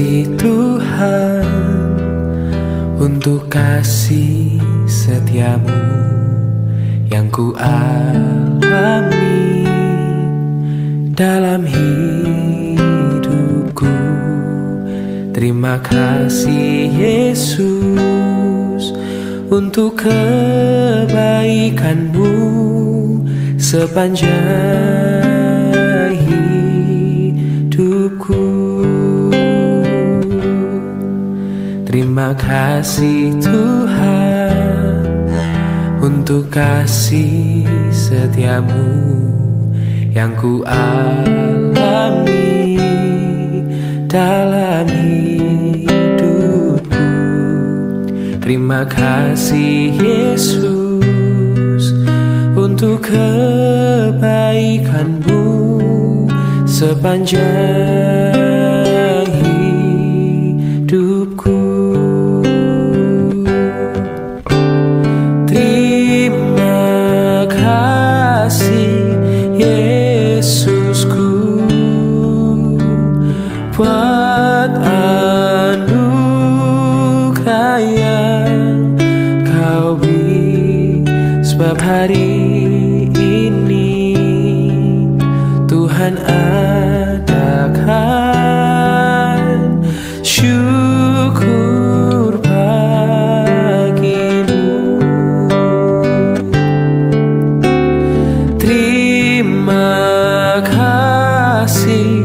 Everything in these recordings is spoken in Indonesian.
kasih Tuhan, untuk kasih setiamu yang ku alami dalam hidupku. Terima kasih Yesus untuk kebaikanmu sepanjang hidupku. Terima kasih Tuhan untuk kasih setiamu yang ku alami dalam hidupku. Terima kasih Yesus untuk kebaikanmu sepanjang hidupku. Terima kasih Yesusku buat anugerah yang kau beri, sebab hari ini Tuhan adakan syukur bagimu. Terima kasih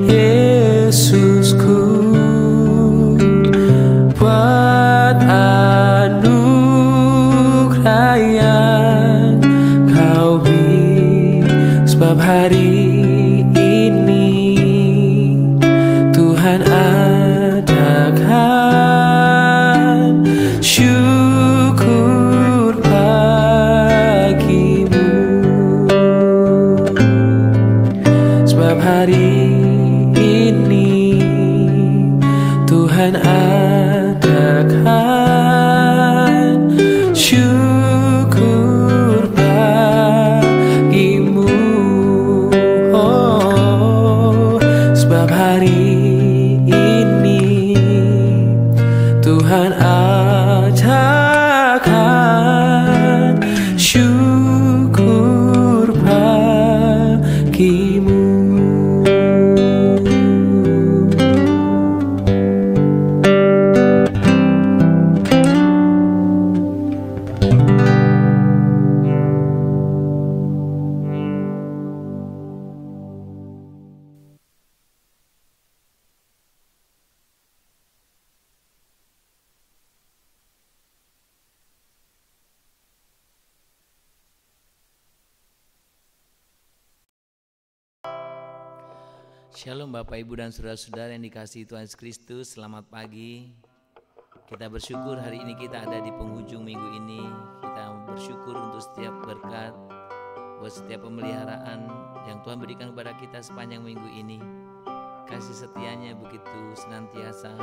Yesusku buat anugerah yang kau beri, sebab hari ini Tuhan adakan syukur bagimu. Sebab hari ini Tuhan adakan syukur bagimu. Oh, sebab hari ini Tuhan adakan syukur bagimu. Shalom Bapak Ibu dan Saudara-saudara yang dikasihi Tuhan Yesus Kristus. Selamat pagi. Kita bersyukur hari ini kita ada di penghujung minggu ini. Kita bersyukur untuk setiap berkat, buat setiap pemeliharaan yang Tuhan berikan kepada kita sepanjang minggu ini. Kasih setianya begitu senantiasa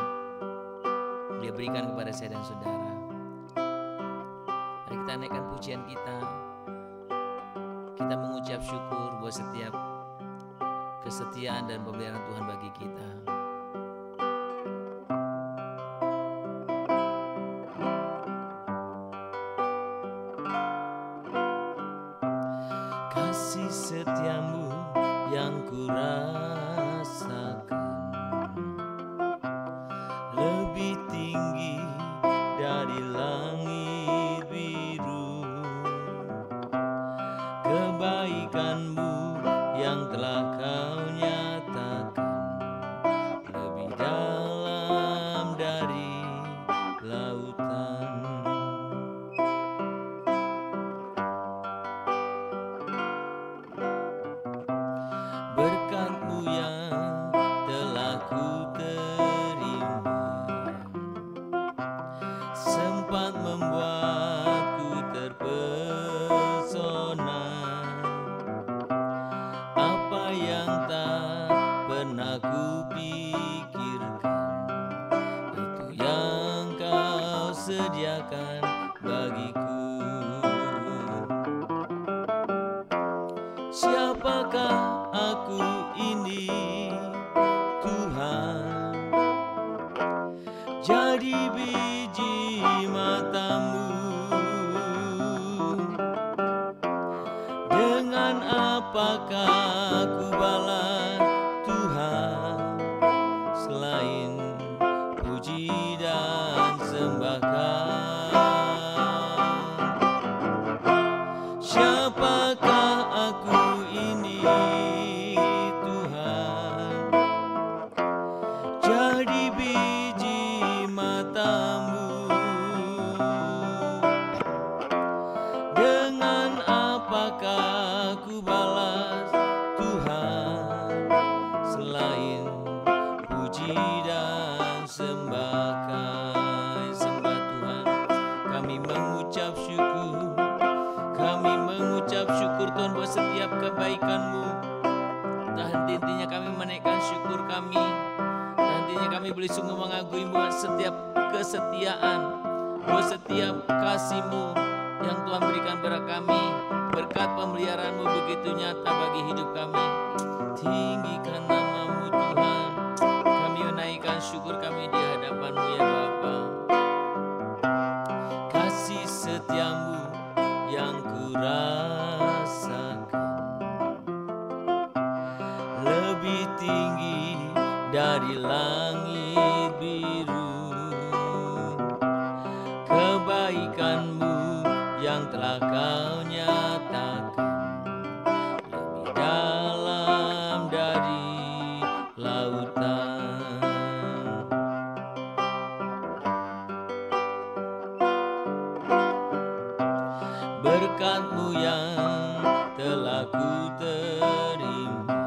Dia berikan kepada saya dan saudara. Mari kita naikkan pujian kita. Kita mengucap syukur buat setiap kesetiaan dan pemeliharaan Tuhan bagi kita. Kasih setiamu yang kurasakan lebih tinggi dari langit biru. Kebaikanmu yang telah kau nyatakan lebih dalam dari lautan. Berkat-Mu yang telah ku terima sempat membuatku terpesona. Apa yang tak pernah ku pikirkan, itu yang kau sediakan bagiku. Siapakah aku ini, Tuhan? Dengan apakah ku balas Tuhan selain puji dan sembahkan? Siapakah aku ini Tuhan? Jadi biji matamu. Dengan apakah ku balas Tuhan selain puji dan sembahkan? Sembah Tuhan, kami mengucap syukur. Kami mengucap syukur Tuhan buat setiap kebaikan-Mu. Tak henti-hentinya kami menaikkan syukur kami. Tak hentinya kami boleh sungguh mengagumi buat setiap kesetiaan, buat setiap kasih-Mu yang Tuhan berikan kepada kami. Berkat pemeliharaan-Mu begitu nyata bagi hidup kami. Tinggikan nama-Mu Tuhan. Kami menaikkan syukur kami di hadapan-Mu ya Bapa. Kasih setia-Mu yang ku rasakan lebih tinggi dari langit biru. Kebaikan-Mu yang telah Kau nyatakan lebih dalam dari lautan. Berkat-Mu yang telah ku terima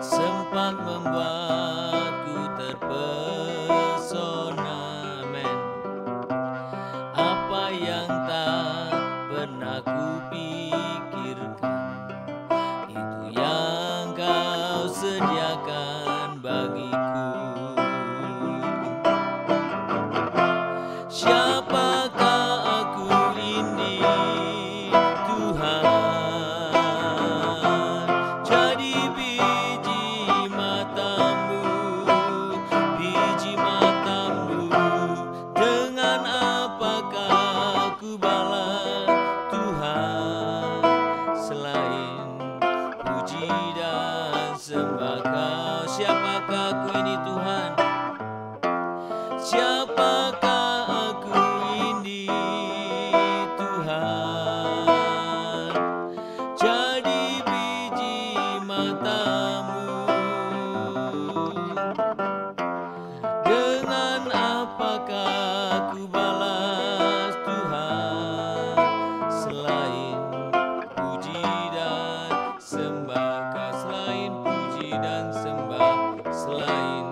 sempat membuatku terpesona. Amen. Apa yang tak pernah ku pikirkan, itu yang Kau sediakan bagiku. Siapakah aku ini Tuhan? Jadi biji matamu, biji matamu. Dengan apakah ku balas Tuhan selain puji dan sembah Kau? Siapakah aku ini Tuhan? Siapakah aku ini Tuhan? Jadi biji matamu. Dengan apakah ku balas Tuhan selain puji dan sembah Kau? Selain puji dan sembah, selain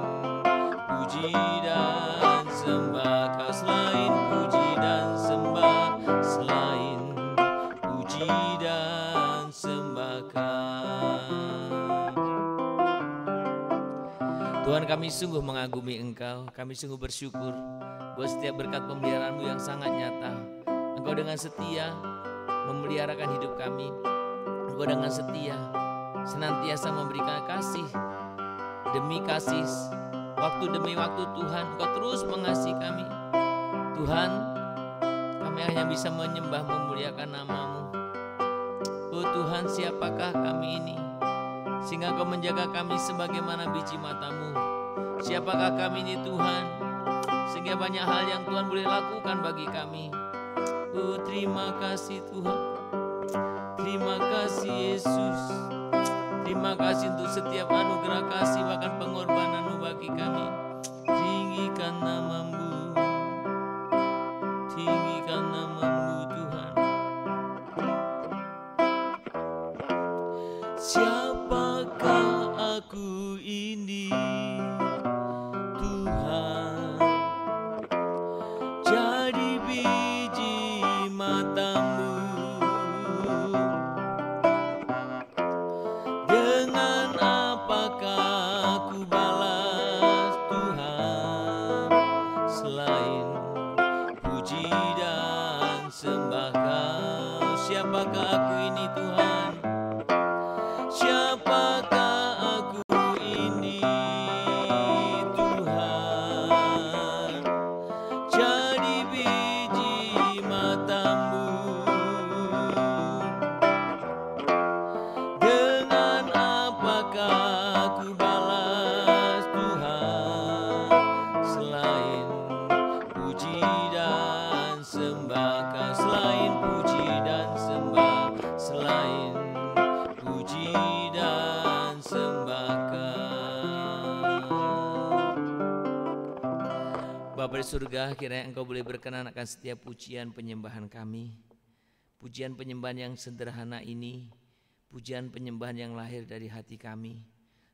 puji dan sembah Kau, selain puji dan sembah, selain puji dan sembah Kau. Tuhan, kami sungguh mengagumi Engkau. Kami sungguh bersyukur buat setiap berkat pemeliharaan-Mu yang sangat nyata. Engkau dengan setia memeliharakan hidup kami. Engkau dengan setia senantiasa memberikan kasih demi kasih, waktu demi waktu. Tuhan, Engkau terus mengasihi kami. Tuhan, kami hanya bisa menyembah memuliakan nama-Mu. Oh Tuhan, siapakah kami ini sehingga Kau menjaga kami sebagaimana biji mata-Mu? Siapakah kami ini Tuhan sehingga banyak hal yang Tuhan boleh lakukan bagi kami. Oh terima kasih Tuhan, terima kasih Yesus. Terima kasih untuk setiap anugerah kasih bahkan pengorbanan-Mu bagi kami. Tinggikan nama-Mu, tinggikan nama-Mu Tuhan. Siapakah aku ini Tuhan? Jadi biji mata-Mu. Dengan apakah ku balas Tuhan selain puji dan sembah Kau? Siapakah aku ini Tuhan? Siapakah aku ini Tuhan? Jadi biji mata-Mu. surga, kiranya Engkau boleh berkenan akan setiap pujian penyembahan kami. Pujian penyembahan yang sederhana ini, pujian penyembahan yang lahir dari hati kami.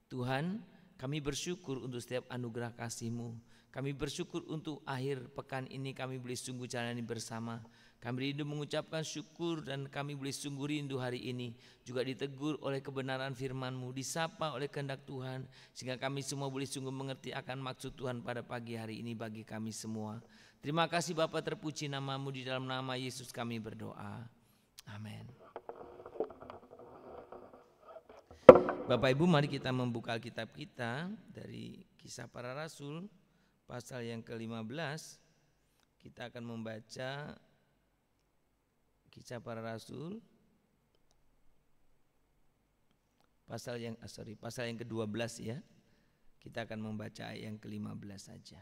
Tuhan, kami bersyukur untuk setiap anugerah kasih-Mu. Kami bersyukur untuk akhir pekan ini kami boleh sungguh jalani bersama. Kami rindu mengucapkan syukur dan kami boleh sungguh rindu hari ini. Juga ditegur oleh kebenaran firman-Mu, disapa oleh kehendak Tuhan. Sehingga kami semua boleh sungguh mengerti akan maksud Tuhan pada pagi hari ini bagi kami semua. Terima kasih Bapa, terpuji nama-Mu, di dalam nama Yesus kami berdoa. Amin. Bapak Ibu, mari kita membuka Alkitab kita dari Kisah Para Rasul pasal yang ke-15. Kita akan membaca Kisah Para Rasul pasal yang ke-12 ya. Kita akan membaca ayat yang ke-15 saja.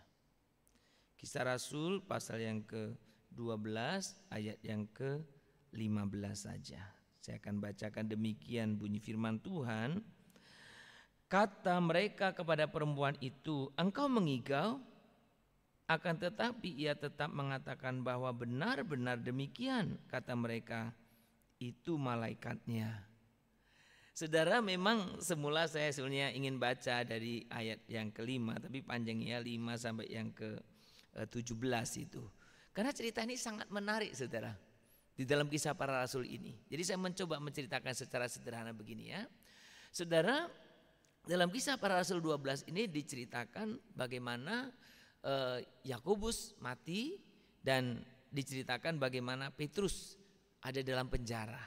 Kisah Rasul pasal yang ke-12 ayat yang ke-15 saja. Saya akan bacakan demikian bunyi firman Tuhan. Kata mereka kepada perempuan itu, "Engkau mengigau?" Akan tetapi ia tetap mengatakan bahwa benar-benar demikian. Kata mereka, "Itu malaikatnya." Saudara, memang semula saya sebenarnya ingin baca dari ayat yang ke-5, tapi panjangnya 5 sampai yang ke-17 itu. Karena cerita ini sangat menarik saudara, di dalam Kisah Para Rasul ini. Jadi saya mencoba menceritakan secara sederhana begini ya. Saudara, dalam Kisah Para Rasul 12 ini diceritakan bagaimana Yakobus mati dan diceritakan bagaimana Petrus ada dalam penjara.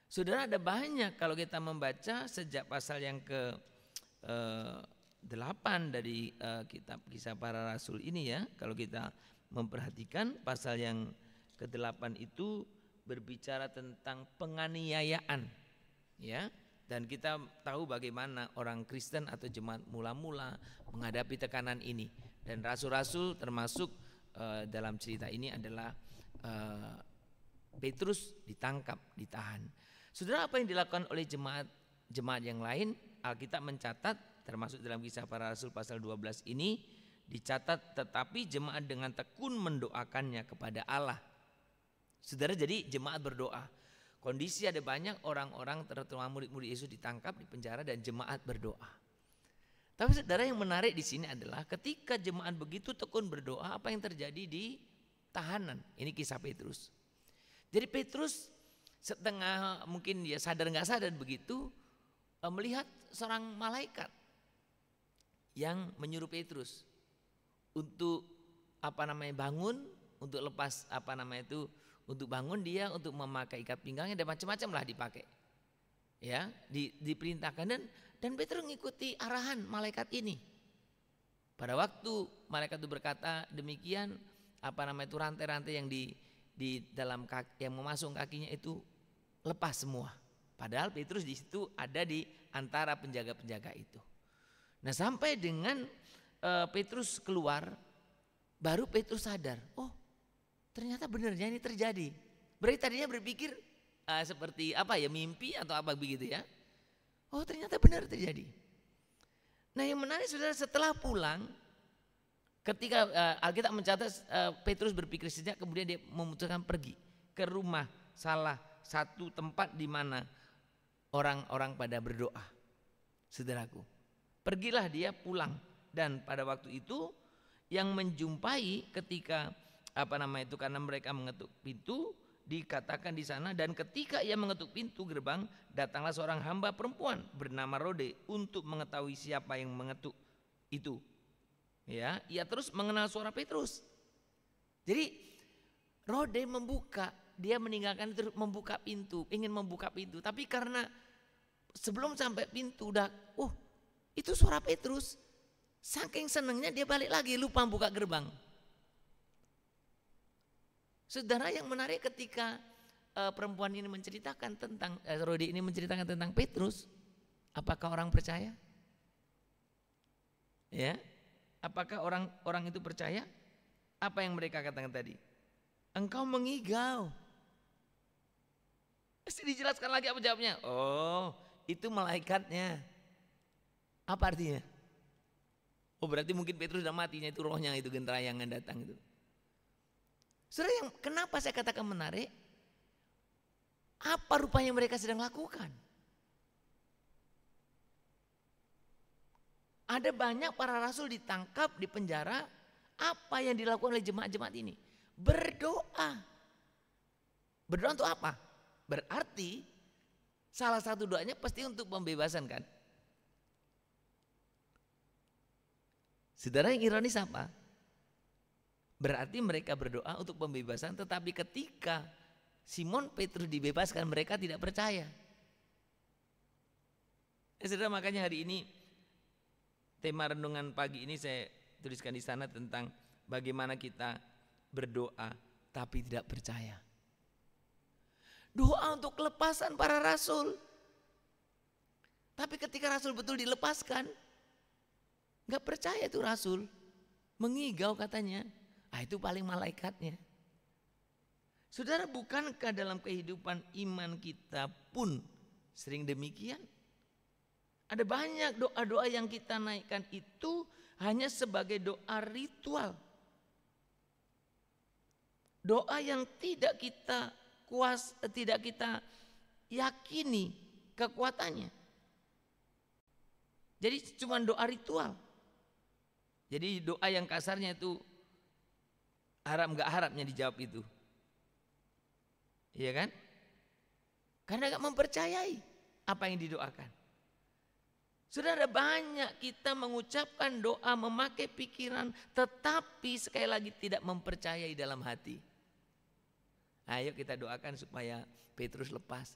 Saudara, ada banyak kalau kita membaca sejak pasal yang ke-8 dari kitab Kisah Para Rasul ini ya. Kalau kita memperhatikan pasal yang ke-8 itu berbicara tentang penganiayaan ya. Dan kita tahu bagaimana orang Kristen atau jemaat mula-mula menghadapi tekanan ini. Dan rasul-rasul termasuk dalam cerita ini adalah Petrus ditangkap, ditahan. Saudara, apa yang dilakukan oleh jemaat yang lain? Alkitab mencatat termasuk dalam Kisah Para Rasul pasal 12 ini dicatat, tetapi jemaat dengan tekun mendoakannya kepada Allah. Saudara, jadi jemaat berdoa. Kondisi ada banyak orang-orang terutama murid-murid Yesus ditangkap di penjara dan jemaat berdoa. Tapi saudara, yang menarik di sini adalah ketika jemaat begitu tekun berdoa, apa yang terjadi di tahanan? Ini kisah Petrus. Jadi Petrus setengah mungkin dia sadar nggak sadar begitu melihat seorang malaikat yang menyuruh Petrus untuk bangun, untuk lepas untuk bangun dia, untuk memakai ikat pinggangnya dan macam-macam lah dipakai. Ya, diperintahkan dan Petrus mengikuti arahan malaikat ini. Pada waktu malaikat itu berkata demikian, rantai-rantai yang di dalam kaki, yang memasuk kakinya itu lepas semua. Padahal Petrus di situ ada di antara penjaga-penjaga itu. Nah, sampai dengan Petrus keluar, baru Petrus sadar, oh ternyata benarnya ini terjadi. Berarti tadinya berpikir seperti mimpi atau apa begitu ya. Oh ternyata benar terjadi. Nah, yang menarik saudara, setelah pulang, ketika Alkitab mencatat Petrus berpikir sejak, kemudian dia memutuskan pergi ke rumah salah satu tempat di mana orang-orang pada berdoa. Saudaraku, pergilah dia pulang, dan pada waktu itu yang menjumpai ketika karena mereka mengetuk pintu, dikatakan di sana, dan ketika ia mengetuk pintu gerbang, datanglah seorang hamba perempuan bernama Rode untuk mengetahui siapa yang mengetuk itu. Ya, ia terus mengenal suara Petrus. Jadi Rode dia meninggalkan itu, membuka pintu, ingin membuka pintu, tapi karena sebelum sampai pintu udah, itu suara Petrus. Saking senangnya dia balik lagi, lupa buka gerbang. Saudara, yang menarik ketika perempuan ini menceritakan tentang Rode ini menceritakan tentang Petrus, apakah orang percaya? Ya, apakah orang itu percaya? Apa yang mereka katakan tadi? Engkau mengigau. Mesti dijelaskan lagi apa jawabnya? Oh, itu malaikatnya. Apa artinya? Oh berarti mungkin Petrus sudah matinya, itu rohnya itu gentayangan datang itu. Saudara, yang kenapa saya katakan menarik? Apa rupanya mereka sedang lakukan? Ada banyak para rasul ditangkap, di penjara. Apa yang dilakukan oleh jemaat-jemaat ini? Berdoa. Berdoa untuk apa? Berarti salah satu doanya pasti untuk pembebasan kan? Saudara, yang ironis apa? Berarti mereka berdoa untuk pembebasan, tetapi ketika Simon Petrus dibebaskan mereka tidak percaya. Saudara, makanya hari ini tema renungan pagi ini saya tuliskan di sana tentang bagaimana kita berdoa tapi tidak percaya. Doa untuk kelepasan para rasul. Tapi ketika rasul betul dilepaskan, gak percaya tuh rasul. Mengigau katanya. Itu paling malaikatnya. Saudara, bukankah dalam kehidupan iman kita pun sering demikian? Ada banyak doa-doa yang kita naikkan itu hanya sebagai doa ritual. Doa yang tidak kita yakini kekuatannya. Jadi cuma doa ritual. Jadi doa yang kasarnya itu harap gak harapnya dijawab itu. Iya kan? Karena gak mempercayai apa yang didoakan. Saudara, banyak kita mengucapkan doa memakai pikiran, tetapi sekali lagi tidak mempercayai dalam hati. Ayo kita doakan supaya Petrus lepas.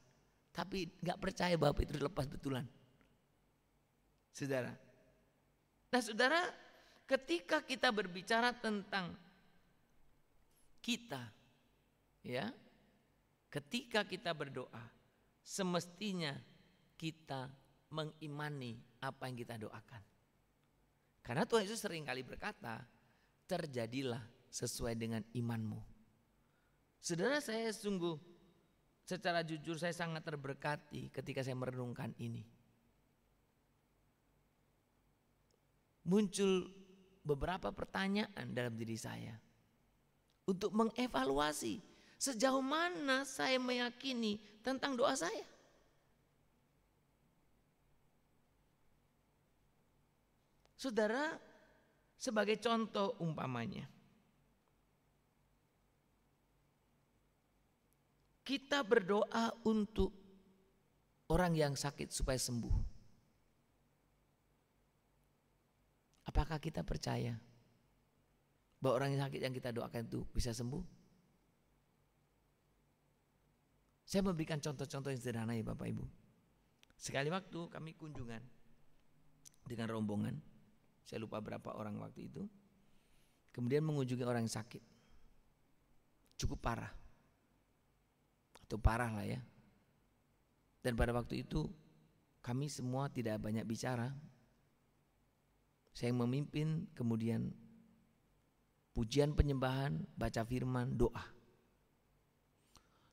Tapi gak percaya bahwa Petrus lepas betulan. Saudara. Nah saudara, ketika kita berbicara tentang kita, ya, ketika kita berdoa, semestinya kita mengimani apa yang kita doakan. Karena Tuhan Yesus sering kali berkata, terjadilah sesuai dengan imanmu. Saudara, saya sungguh secara jujur saya sangat terberkati ketika saya merenungkan ini. Muncul beberapa pertanyaan dalam diri saya untuk mengevaluasi sejauh mana saya meyakini tentang doa saya. Saudara, sebagai contoh umpamanya, kita berdoa untuk orang yang sakit supaya sembuh. Apakah kita percaya bahwa orang yang sakit yang kita doakan itu bisa sembuh? Saya memberikan contoh-contoh yang sederhana ya Bapak Ibu. Sekali waktu kami kunjungan dengan rombongan, saya lupa berapa orang waktu itu, kemudian mengunjungi orang yang sakit, cukup parah, atau parah lah ya. Dan pada waktu itu kami semua tidak banyak bicara. Saya yang memimpin, kemudian pujian penyembahan, baca firman, doa.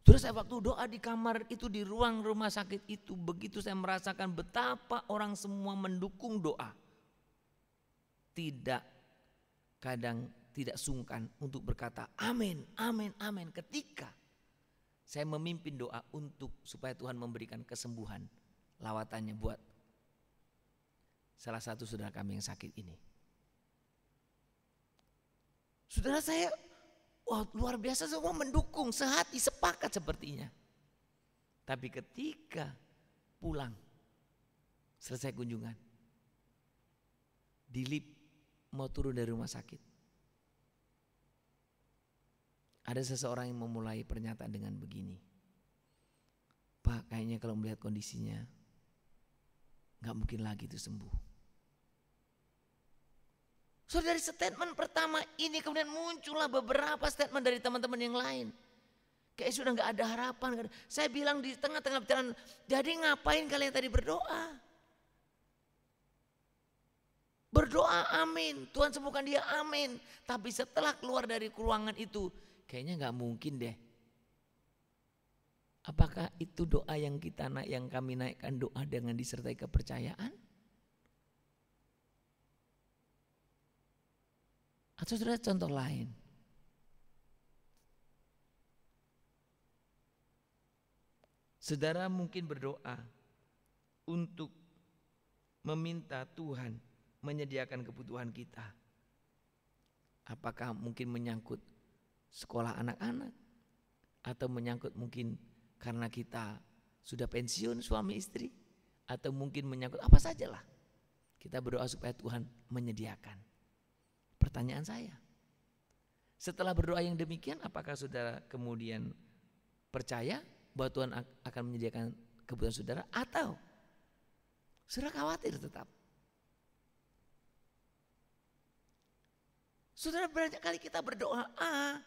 Terus saya waktu doa di kamar itu, di ruang rumah sakit itu, begitu saya merasakan betapa orang semua mendukung doa. Kadang tidak sungkan untuk berkata amin, amin, amin. Ketika saya memimpin doa untuk supaya Tuhan memberikan kesembuhan lawatannya buat salah satu saudara kami yang sakit ini. Saudara saya, wah luar biasa, semua mendukung, sehati, sepakat sepertinya. Tapi ketika pulang, selesai kunjungan, di lift mau turun dari rumah sakit, ada seseorang yang memulai pernyataan dengan begini, Pak, kayaknya kalau melihat kondisinya gak mungkin lagi itu sembuh. So dari statement pertama ini kemudian muncullah beberapa statement dari teman-teman yang lain. Kayak sudah gak ada harapan. Saya bilang di tengah-tengah perjalanan, jadi ngapain kalian tadi berdoa? Berdoa amin, Tuhan sembuhkan dia amin. Tapi setelah keluar dari ruangan itu, kayaknya gak mungkin deh. Apakah itu doa yang kami naikkan doa dengan disertai kepercayaan? Atau saudara contoh lain. Saudara mungkin berdoa untuk meminta Tuhan menyediakan kebutuhan kita. Apakah mungkin menyangkut sekolah anak-anak, atau menyangkut mungkin karena kita sudah pensiun suami istri, atau mungkin menyangkut apa sajalah. Kita berdoa supaya Tuhan menyediakan. Pertanyaan saya, setelah berdoa yang demikian, apakah saudara kemudian percaya bahwa Tuhan akan menyediakan kebutuhan saudara, atau saudara khawatir tetap? Saudara, banyak kali kita berdoa A,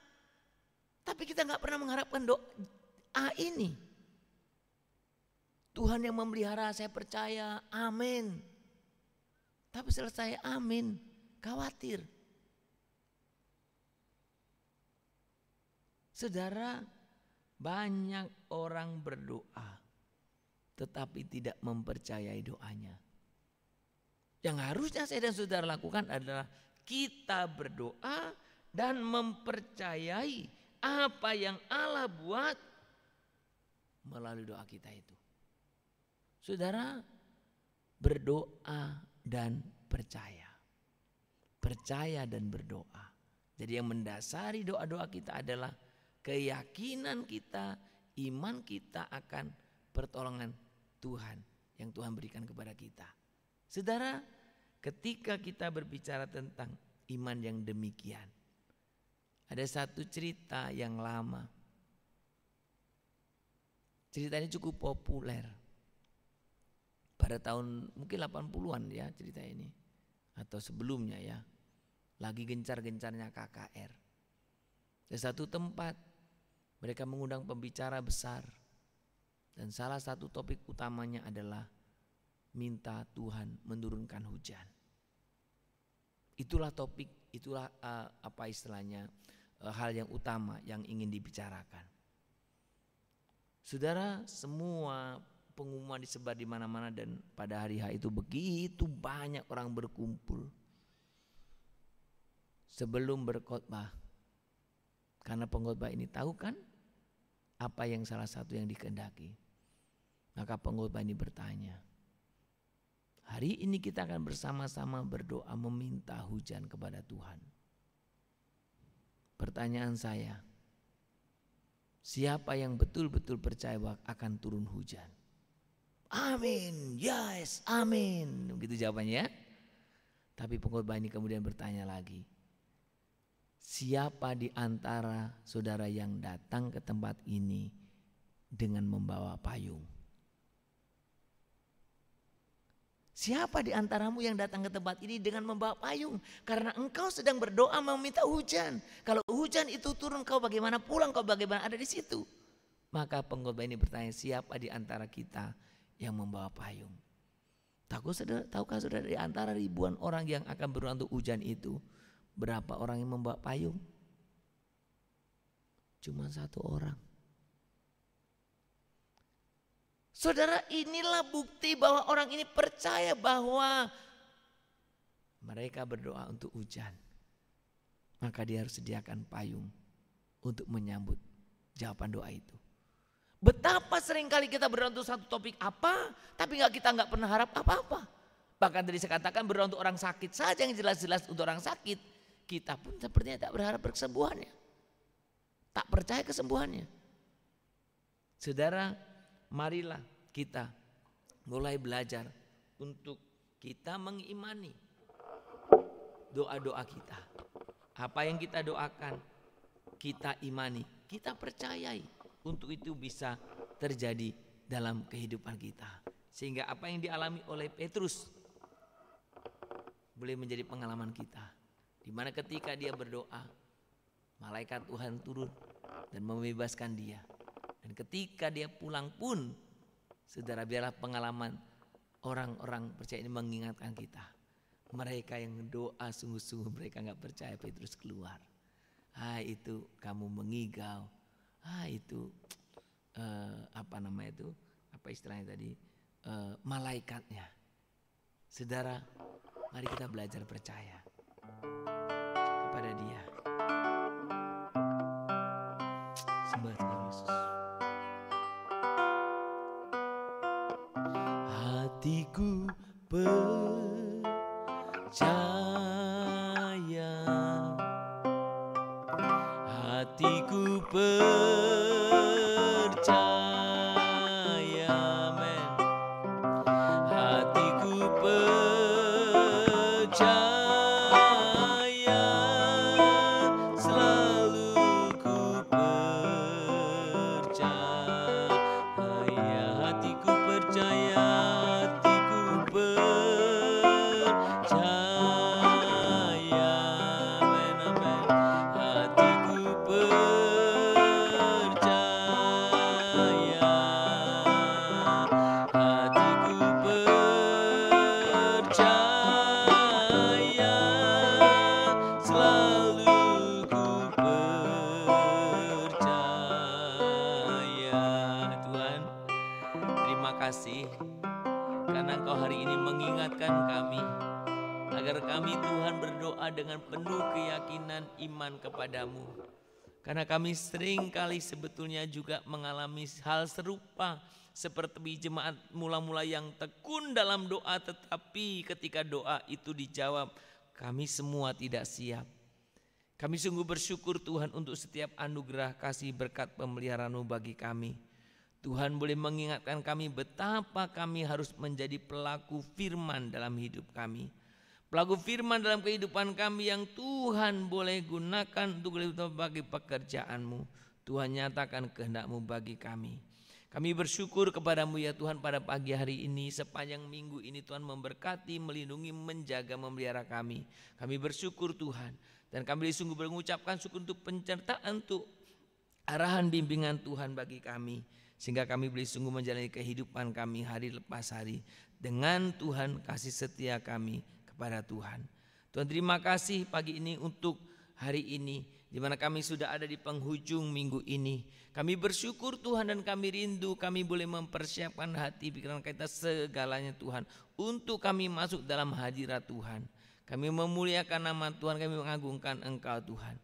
tapi kita nggak pernah mengharapkan doa A ini. Tuhan yang memelihara, saya percaya, amin. Tapi selesai amin, khawatir. Saudara, banyak orang berdoa tetapi tidak mempercayai doanya. Yang harusnya saya dan saudara lakukan adalah kita berdoa dan mempercayai apa yang Allah buat melalui doa kita itu. Saudara, berdoa dan percaya. Percaya dan berdoa. Jadi yang mendasari doa-doa kita adalah keyakinan kita, iman kita akan pertolongan Tuhan yang Tuhan berikan kepada kita. Saudara, ketika kita berbicara tentang iman yang demikian, ada satu cerita yang lama. Ceritanya cukup populer. Pada tahun mungkin 80-an ya cerita ini. Atau sebelumnya ya. Lagi gencar-gencarnya KKR. Di satu tempat mereka mengundang pembicara besar. Dan salah satu topik utamanya adalah minta Tuhan menurunkan hujan. Itulah topik, itulah apa istilahnya, hal yang utama yang ingin dibicarakan. Saudara, semua pengumuman disebar di mana-mana dan pada hari H itu begitu banyak orang berkumpul sebelum berkhotbah. Karena pengkhotbah ini tahu kan apa yang salah satu yang dikehendaki. Maka pengkhotbah ini bertanya, hari ini kita akan bersama-sama berdoa meminta hujan kepada Tuhan. Pertanyaan saya, siapa yang betul-betul percaya bahwa akan turun hujan? Amin, yes, amin. Begitu jawabannya. Tapi pengkhotbah ini kemudian bertanya lagi, siapa di antara saudara yang datang ke tempat ini dengan membawa payung? Siapa di antaramu yang datang ke tempat ini dengan membawa payung? Karena engkau sedang berdoa meminta hujan. Kalau hujan itu turun, kau bagaimana pulang, kau bagaimana ada di situ? Maka pengkhotbah ini bertanya, siapa di antara kita yang membawa payung? Tahukah saudara di antara ribuan orang yang akan berdoa untuk hujan itu, berapa orang yang membawa payung? Cuma satu orang. Saudara, inilah bukti bahwa orang ini percaya bahwa mereka berdoa untuk hujan. Maka dia harus sediakan payung untuk menyambut jawaban doa itu. Betapa seringkali kita berdoa untuk satu topik apa, tapi kita nggak pernah harap apa-apa. Bahkan tadi saya katakan berdoa untuk orang sakit saja, yang jelas-jelas untuk orang sakit. Kita pun sepertinya tak berharap kesembuhannya. Tak percaya kesembuhannya. Saudara, marilah kita mulai belajar untuk kita mengimani doa-doa kita. Apa yang kita doakan, kita imani, kita percayai. Untuk itu bisa terjadi dalam kehidupan kita. Sehingga apa yang dialami oleh Petrus boleh menjadi pengalaman kita. Di mana ketika dia berdoa, malaikat Tuhan turun dan membebaskan dia. Dan ketika dia pulang pun, saudara, biarlah pengalaman orang-orang percaya ini mengingatkan kita. Mereka yang doa sungguh-sungguh, mereka gak percaya Petrus keluar. Itu kamu mengigau. Itu apa istilahnya tadi, malaikatnya. Saudara, mari kita belajar percaya kepada kepada Dia. Sembah Tuhan Yesus. Hatiku percaya, hatiku percaya, men. Hatiku percaya, selalu ku percaya. Hatiku percaya, hatiku percaya, amen, amen. Hatiku percaya, hatiku percaya, selalu ku percaya. Tuhan, terima kasih karena Engkau hari ini mengingatkan kami agar kami Tuhan berdoa dengan penuh keyakinan iman kepadamu. Karena kami sering kali sebetulnya juga mengalami hal serupa seperti jemaat mula-mula yang tekun dalam doa, tetapi ketika doa itu dijawab, kami semua tidak siap. Kami sungguh bersyukur Tuhan untuk setiap anugerah kasih berkat pemeliharaan-Mu bagi kami. Tuhan boleh mengingatkan kami betapa kami harus menjadi pelaku firman dalam hidup kami. Pelaku firman dalam kehidupan kami yang Tuhan boleh gunakan untuk bagi pekerjaan-Mu. Tuhan nyatakan kehendak-Mu bagi kami. Kami bersyukur kepadamu ya Tuhan pada pagi hari ini, sepanjang minggu ini Tuhan memberkati, melindungi, menjaga, memelihara kami. Kami bersyukur Tuhan, dan kami sungguh mengucapkan syukur untuk penyertaan, untuk arahan bimbingan Tuhan bagi kami. Sehingga kami boleh sungguh menjalani kehidupan kami hari lepas hari dengan Tuhan kasih setia kami kepada Tuhan. Tuhan, terima kasih pagi ini untuk hari ini, di mana kami sudah ada di penghujung minggu ini. Kami bersyukur Tuhan, dan kami rindu kami boleh mempersiapkan hati pikiran kita segalanya Tuhan, untuk kami masuk dalam hadirat Tuhan. Kami memuliakan nama Tuhan, kami mengagungkan Engkau Tuhan.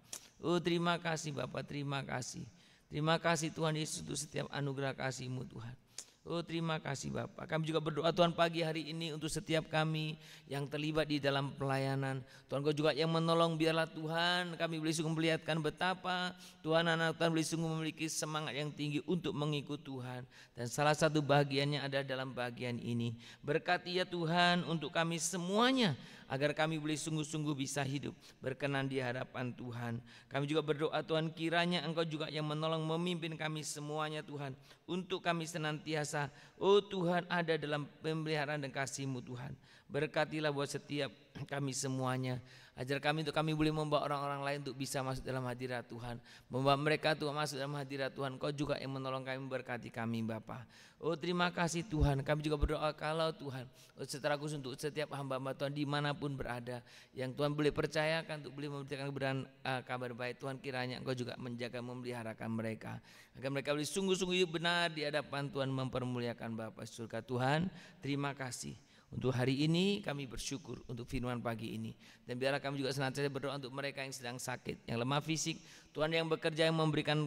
Oh, terima kasih Bapa, terima kasih. Terima kasih Tuhan Yesus untuk setiap anugerah kasih-Mu Tuhan. Oh, terima kasih Bapak. Kami juga berdoa Tuhan pagi hari ini untuk setiap kami yang terlibat di dalam pelayanan. Tuhan, Kau juga yang menolong, biarlah Tuhan kami boleh sungguh melihatkan betapa Tuhan anak Tuhan boleh sungguh memiliki semangat yang tinggi untuk mengikut Tuhan. Dan salah satu bagiannya ada dalam bagian ini. Berkati ya Tuhan untuk kami semuanya, agar kami boleh sungguh-sungguh bisa hidup berkenan di hadapan Tuhan. Kami juga berdoa Tuhan, kiranya Engkau juga yang menolong memimpin kami semuanya Tuhan, untuk kami senantiasa oh Tuhan ada dalam pemeliharaan dan kasih-Mu Tuhan. Berkatilah buat setiap kami semuanya. Ajar kami untuk kami boleh membawa orang-orang lain untuk bisa masuk dalam hadirat Tuhan. Membawa mereka Tuhan masuk dalam hadirat Tuhan. Kau juga yang menolong kami, memberkati kami Bapa. Oh, terima kasih Tuhan. Kami juga berdoa kalau Tuhan secara khusus untuk setiap hamba-hamba Tuhan dimanapun berada, yang Tuhan boleh percayakan untuk boleh memberikan kebenaran kabar baik. Tuhan, kiranya Engkau juga menjaga, memeliharakan mereka, agar mereka boleh sungguh-sungguh benar di hadapan Tuhan, mempermuliakan Bapa surga. Tuhan, terima kasih. Untuk hari ini kami bersyukur untuk firman pagi ini. Dan biarlah kami juga senantiasa berdoa untuk mereka yang sedang sakit, yang lemah fisik. Tuhan yang bekerja, yang memberikan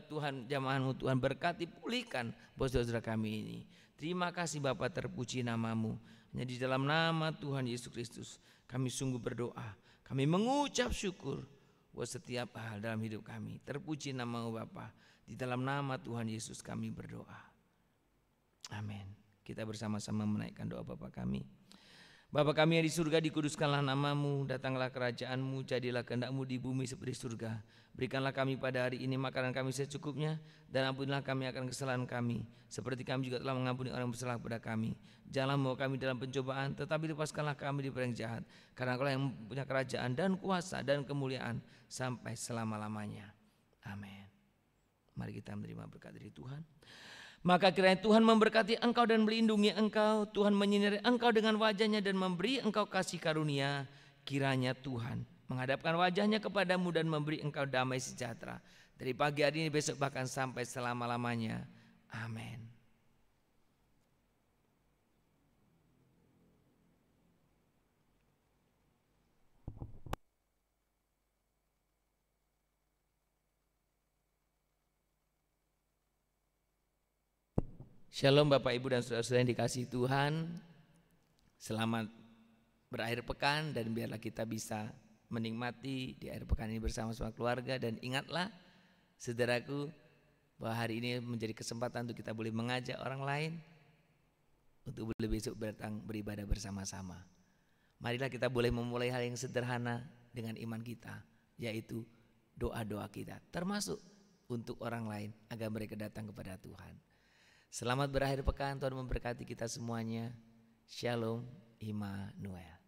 Tuhan jamaah-Mu, Tuhan berkati, pulihkan buat saudara kami ini. Terima kasih Bapa, terpuji nama-Mu. Hanya di dalam nama Tuhan Yesus Kristus kami sungguh berdoa. Kami mengucap syukur buat setiap hal dalam hidup kami. Terpuji nama-Mu Bapa. Di dalam nama Tuhan Yesus kami berdoa. Amin. Kita bersama-sama menaikkan doa Bapa kami. Bapa kami yang di surga, dikuduskanlah nama-Mu, datanglah kerajaan-Mu, jadilah kehendak-Mu di bumi seperti surga. Berikanlah kami pada hari ini makanan kami secukupnya, dan ampunilah kami akan kesalahan kami, seperti kami juga telah mengampuni orang yang bersalah kepada kami. Janganlah membawa kami dalam pencobaan, tetapi lepaskanlah kami dari yang jahat. Karena Engkau yang punya kerajaan dan kuasa dan kemuliaan sampai selama-lamanya. Amin. Mari kita menerima berkat dari Tuhan. Maka kiranya Tuhan memberkati engkau dan melindungi engkau. Tuhan menyinari engkau dengan wajahnya dan memberi engkau kasih karunia. Kiranya Tuhan menghadapkan wajahnya kepadamu dan memberi engkau damai sejahtera. Dari pagi hari ini, besok, bahkan sampai selama-lamanya. Amin. Shalom Bapak Ibu dan saudara-saudara yang dikasihi Tuhan. Selamat berakhir pekan dan biarlah kita bisa menikmati di akhir pekan ini bersama-sama keluarga. Dan ingatlah saudaraku bahwa hari ini menjadi kesempatan untuk kita boleh mengajak orang lain untuk boleh besok datang beribadah bersama-sama. Marilah kita boleh memulai hal yang sederhana dengan iman kita, yaitu doa-doa kita, termasuk untuk orang lain agar mereka datang kepada Tuhan. Selamat berakhir pekan, Tuhan memberkati kita semuanya. Shalom Immanuel.